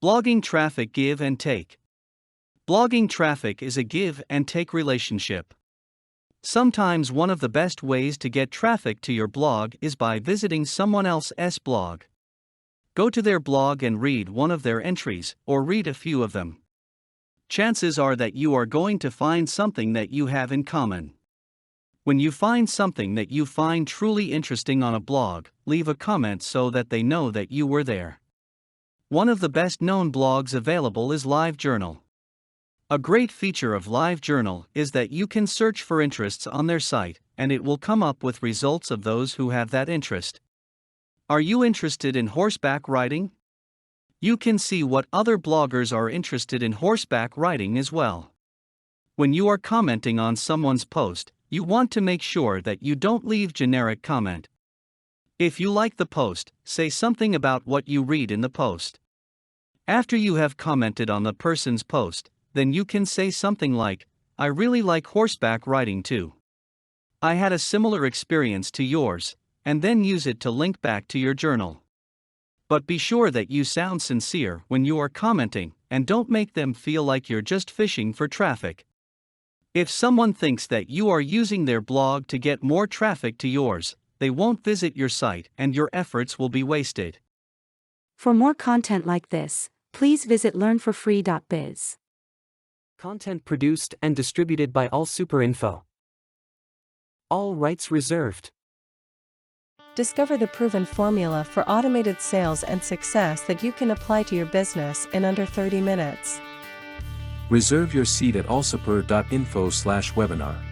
Blogging traffic give and take. Blogging traffic is a give and take relationship. Sometimes one of the best ways to get traffic to your blog is by visiting someone else's blog. Go to their blog and read one of their entries, or read a few of them. Chances are that you are going to find something that you have in common. When you find something that you find truly interesting on a blog, leave a comment so that they know that you were there. One of the best known blogs available is LiveJournal. A great feature of LiveJournal is that you can search for interests on their site, and it will come up with results of those who have that interest. Are you interested in horseback riding? You can see what other bloggers are interested in horseback riding as well. When you are commenting on someone's post, you want to make sure that you don't leave generic comment. If you like the post, say something about what you read in the post. After you have commented on the person's post, then you can say something like, "I really like horseback riding too. I had a similar experience to yours," and then use it to link back to your journal. But be sure that you sound sincere when you are commenting, and don't make them feel like you're just fishing for traffic. If someone thinks that you are using their blog to get more traffic to yours, they won't visit your site and your efforts will be wasted. For more content like this, please visit learnforfree.biz. Content produced and distributed by AllSuperInfo. All rights reserved. Discover the proven formula for automated sales and success that you can apply to your business in under 30 minutes. Reserve your seat at allsuper.info/webinar.